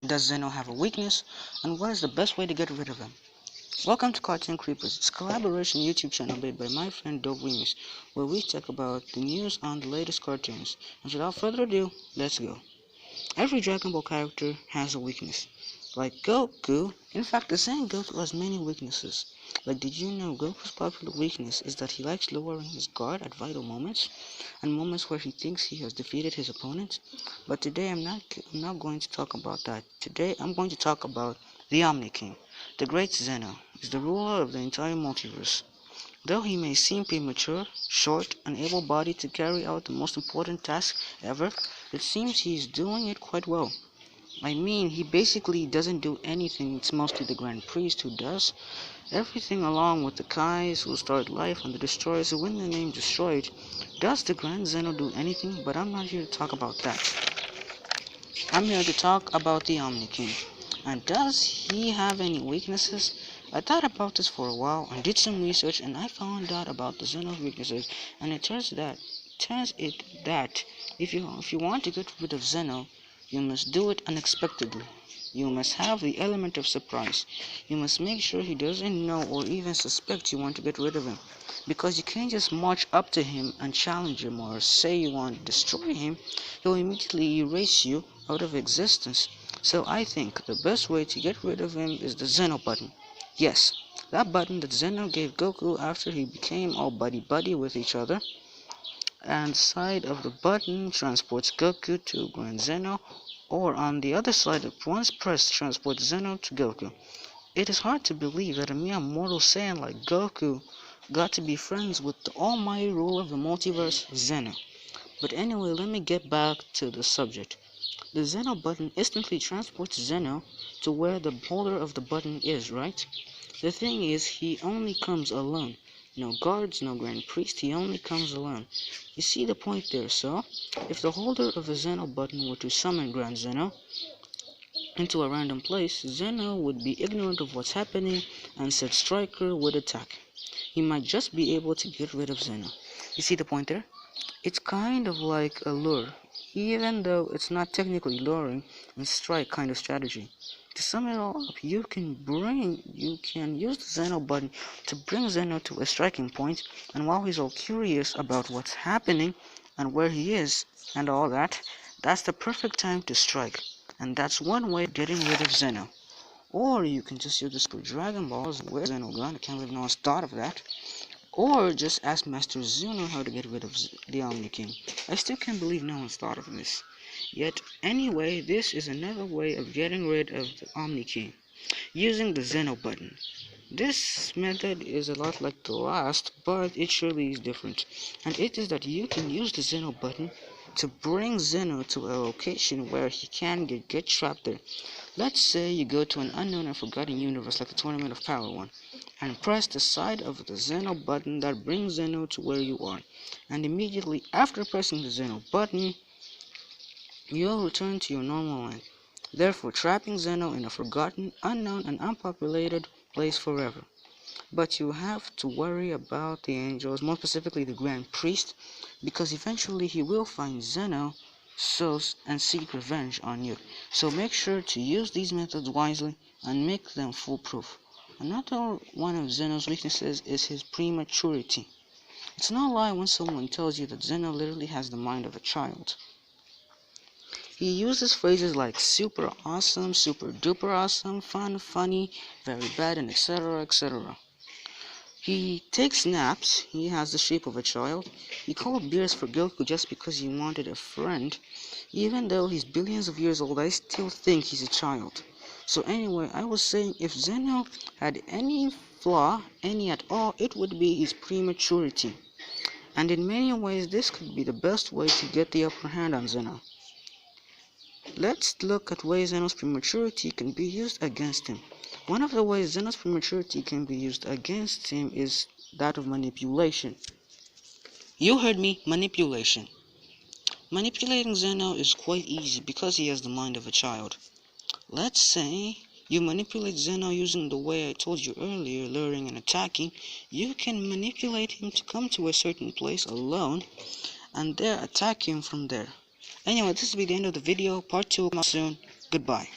Does Zeno have a weakness? And what is the best way to get rid of him? Welcome to Cartoon Creepers. It's a collaboration YouTube channel made by my friend Dope Remus, where we talk about the news on the latest cartoons. And without further ado, let's go. Every Dragon Ball character has a weakness. Like Goku, in fact the same Goku has many weaknesses. Like, did you know Goku's popular weakness is that he likes lowering his guard at vital moments, and moments where he thinks he has defeated his opponent? But today I'm not going to talk about that. Today I'm going to talk about the Omni King. The great Zeno is the ruler of the entire multiverse. Though he may seem premature, short, and able-bodied to carry out the most important task ever, it seems he is doing it quite well. I mean, he basically doesn't do anything. It's mostly the Grand Priest who does everything, along with the Kais who start life and the Destroyers who win the name Destroyed. Does the Grand Zeno do anything? But I'm not here to talk about that. I'm here to talk about the Omni King. And does he have any weaknesses? I thought about this for a while and did some research, and I found out about the Zeno's weaknesses, and it turns that if you want to get rid of Zeno, you must do it unexpectedly. You must have the element of surprise. You must make sure he doesn't know or even suspect you want to get rid of him. Because you can't just march up to him and challenge him or say you want to destroy him. He'll immediately erase you out of existence. So I think the best way to get rid of him is the Zeno button. Yes, that button that Zeno gave Goku after he became all buddy-buddy with each other. And the side of the button transports Goku to Grand Zeno, or on the other side, once pressed, transports Zeno to Goku. It is hard to believe that a mere mortal Saiyan like Goku got to be friends with the almighty ruler of the multiverse, Zeno. But anyway, let me get back to the subject. The Zeno button instantly transports Zeno to where the holder of the button is, right? The thing is, he only comes alone. No guards, no Grand Priest, he only comes alone. You see the point there, so? If the holder of the Zeno button were to summon Grand Zeno into a random place, Zeno would be ignorant of what's happening and said Striker would attack. He might just be able to get rid of Zeno. You see the point there? It's kind of like a lure, even though it's not technically luring and strike kind of strategy. To sum it all up, you can use the Zeno button to bring Zeno to a striking point, and while he's all curious about what's happening and where he is and all that, that's the perfect time to strike. And that's one way of getting rid of Zeno. Or you can just use the Super Dragon Balls. Where's Zeno gone? I can't believe no one's thought of that. Or just ask Master Zeno how to get rid of the Omni King. I still can't believe no one's thought of this. Yet, anyway, this is another way of getting rid of the Omni King, using the Zeno button. This method is a lot like the last, but it surely is different. And it is that you can use the Zeno button to bring Zeno to a location where he can get trapped there. Let's say you go to an unknown and forgotten universe like the Tournament of Power one, and press the side of the Zeno button that brings Zeno to where you are. And immediately after pressing the Zeno button, you'll return to your normal line, therefore trapping Zeno in a forgotten, unknown, and unpopulated place forever. But you have to worry about the angels, more specifically the Grand Priest, because eventually he will find Zeno and seek revenge on you. So make sure to use these methods wisely and make them foolproof. Another one of Zeno's weaknesses is his prematurity. It's no lie when someone tells you that Zeno literally has the mind of a child. He uses phrases like super awesome, super duper awesome, fun, funny, very bad, and etc. etc. He takes naps. He has the shape of a child. He called beers for Goku just because he wanted a friend. Even though he's billions of years old, I still think he's a child. So anyway, I was saying if Zeno had any flaw, any at all, it would be his prematurity. And in many ways, this could be the best way to get the upper hand on Zeno. Let's look at ways Zeno's prematurity can be used against him. One of the ways Zeno's prematurity can be used against him is that of manipulation. You heard me, manipulation. Manipulating Zeno is quite easy because he has the mind of a child. Let's say you manipulate Zeno using the way I told you earlier, luring and attacking. You can manipulate him to come to a certain place alone and there attack him from there. Anyway, this will be the end of the video. Part 2 will come soon. Goodbye.